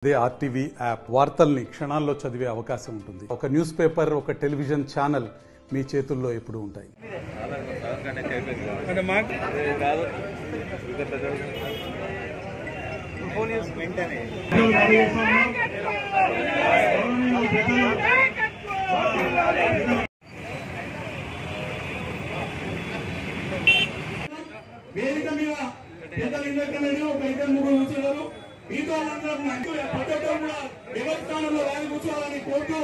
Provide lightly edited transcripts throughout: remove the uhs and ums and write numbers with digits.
అదే RTV app వార్తల్ని క్షణాల్లో చదివే అవకాశం ఉంటుంది. ఒక న్యూస్ పేపర్, ఒక టెలివిజన్ ఛానల్ మీ చేతుల్లో ఎప్పుడూ ఉంటాయి. వేదిక మీద పెద్దలు ఇండక్టర్లు ఒక ఇద్దరు ముగ్గురు కూర్చున్నారు. మీతో పద్ధతిలో కూడా దేవస్థానంలో రాని కూర్చోవాలని కోరుతూ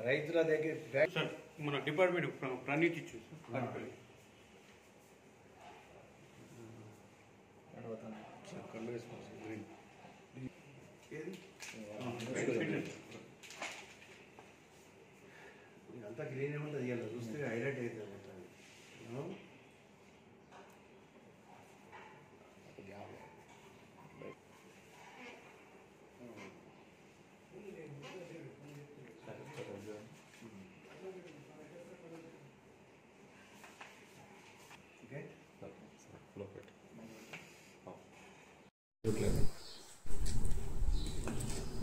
రైతుల దగ్గర మన డిపార్ట్మెంట్ ప్రణీతి ఇచ్చేసి అంతా గ్రీన్ ఉంటుంది ఇవాళ చూస్తే హైలైట్ అవుతుంది.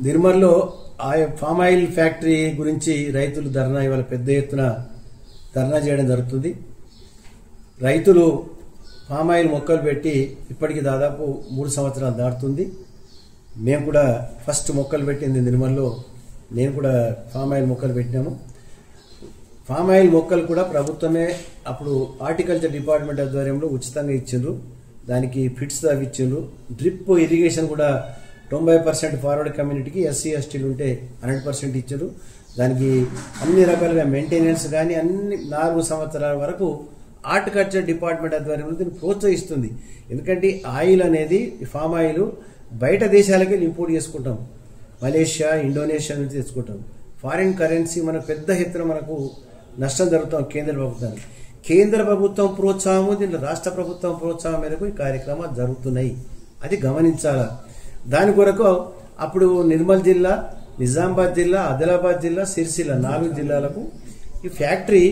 నిర్మల్లో ఫామ్ ఆయిల్ ఫ్యాక్టరీ గురించి రైతులు ధర్నా ఇవాళ పెద్ద ఎత్తున ధర్నా చేయడం జరుగుతుంది. రైతులు ఫామ్ ఆయిల్ మొక్కలు పెట్టి ఇప్పటికి దాదాపు 3 సంవత్సరాలు దాటుతుంది. మేము కూడా ఫస్ట్ మొక్కలు పెట్టింది నిర్మల్లో, నేను కూడా ఫామ్ ఆయిల్ మొక్కలు పెట్టినాము. ఫామ్ ఆయిల్ మొక్కలు కూడా ప్రభుత్వమే అప్పుడు హార్టికల్చర్ డిపార్ట్మెంట్ ఆధ్వర్యంలో ఉచితంగా ఇచ్చిండ్రు. దానికి ఫిట్స్ అవి ఇచ్చిండ్రు. డ్రిప్ ఇరిగేషన్ కూడా 90% ఫార్వర్డ్ కమ్యూనిటీకి, ఎస్సీ ఎస్టీలు ఉంటే 100% ఇచ్చారు. దానికి అన్ని రకాలుగా మెయింటెనెన్స్ కానీ అన్ని 4 సంవత్సరాల వరకు హార్టికల్చర్ డిపార్ట్మెంట్ ఆధ్వర్యంలో దీన్ని ప్రోత్సహిస్తుంది. ఎందుకంటే ఆయిల్ అనేది ఫామ్ ఆయిల్ బయట దేశాలకే ఇంపోర్ట్ చేసుకుంటాం. మలేషియా, ఇండోనేషియా నుంచి తెచ్చుకుంటాం. ఫారిన్ కరెన్సీ మన పెద్ద ఎత్తున మనకు నష్టం జరుగుతాం కేంద్ర ప్రభుత్వానికి. కేంద్ర ప్రభుత్వం ప్రోత్సాహము, దీంట్లో రాష్ట్ర ప్రభుత్వం ప్రోత్సాహం మేరకు ఈ కార్యక్రమాలు జరుగుతున్నాయి. అది గమనించాలా. దాని కొరకు అప్పుడు నిర్మల్ జిల్లా, నిజామాబాద్ జిల్లా, ఆదిలాబాద్ జిల్లా, సిరిసిల్ల 4 జిల్లాలకు ఈ ఫ్యాక్టరీ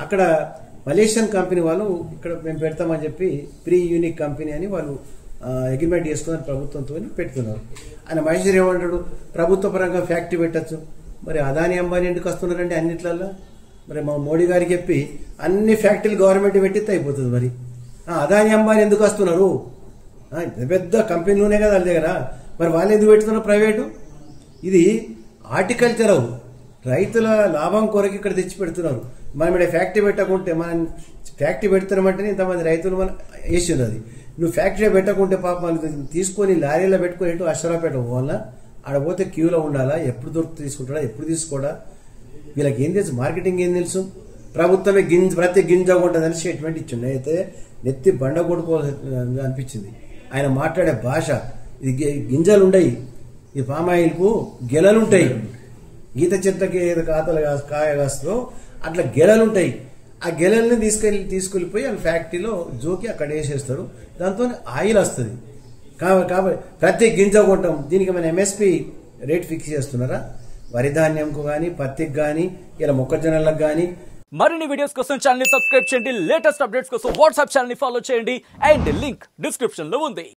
అక్కడ మలేషియన్ కంపెనీ వాళ్ళు ఇక్కడ మేము పెడతామని చెప్పి ప్రీ యూనిక్ కంపెనీ అని వాళ్ళు అగ్రిమెంట్ చేసుకున్నారు ప్రభుత్వంతో పెడుతున్నారు. ఆయన మహేశ్వర్ ఏమంటాడు, ప్రభుత్వ పరంగా ఫ్యాక్టరీ పెట్టచ్చు. మరి అదాని అంబానీ ఎందుకు వస్తున్నారంటే అన్నిట్లల్లో మరి మా మోడీ గారికి చెప్పి అన్ని ఫ్యాక్టరీలు గవర్నమెంట్ పెట్టితే అయిపోతుంది. మరి అదాని అంబానీ ఎందుకు వస్తున్నారు? పెద్ద కంపెనీలోనే కదా వాళ్ళ దగ్గర, మరి వాళ్ళు ఎందుకు పెడుతున్నారు ప్రైవేటు? ఇది హార్టికల్చర్ రైతుల లాభం కొరకు ఇక్కడ తెచ్చి పెడుతున్నారు. మనం ఇక్కడ ఫ్యాక్టరీ పెట్టకుంటే, మనం ఫ్యాక్టరీ పెడుతున్నామంటే ఇంతమంది రైతులు మనం వేసింది. అది నువ్వు ఫ్యాక్టరీ పెట్టకుంటే పాప వాళ్ళు తీసుకొని లారీలో పెట్టుకుని ఎటు అశ్వరాపేట వల్ల ఆడ పోతే క్యూలో ఉండాలా, ఎప్పుడు దొరికి తీసుకుంటాడా, ఎప్పుడు తీసుకోడా, వీళ్ళకి ఏం తెలుసు, మార్కెటింగ్ ఏం తెలుసు? ప్రభుత్వమే ప్రతి గింజ ఉంటుందని స్టేట్మెంట్ ఇచ్చిండు. అయితే నెత్తి బండ కొట్టుకోవాల్సి అనిపించింది ఆయన మాట్లాడే భాష. ఇది గింజలు ఉండయి, ఈ పామ్ ఆయిల్కు గెలలుంటాయి. ఈత చెట్లకి ఏదో కాతలు కాయ కాస్తుందో అట్లా గెలలుంటాయి. ఆ గెలల్ని తీసుకెళ్లిపోయి వాళ్ళ ఫ్యాక్టరీలో జోకి అక్కడ వేసేస్తారు. దాంతో ఆయిల్ వస్తుంది. కాబట్టి ప్రతి గింజ కొంటాం. దీనికి మన ఎంఎస్పి రేట్ ఫిక్స్ చేస్తున్నారా? వరి ధాన్యంకు కానీ, పత్తికి కానీ, ఇలా మొక్కజొన్నలకు కానీ. మరిన్ని వీడియోస్ కోసం ఛానల్ ని సబ్స్క్రైబ్ చేయండి. లేటెస్ట్ అప్డేట్స్ కోసం వాట్సాప్ ఛానల్ ని ఫాలో చేయండి. అండ్ లింక్ డిస్క్రిప్షన్ లో ఉంది.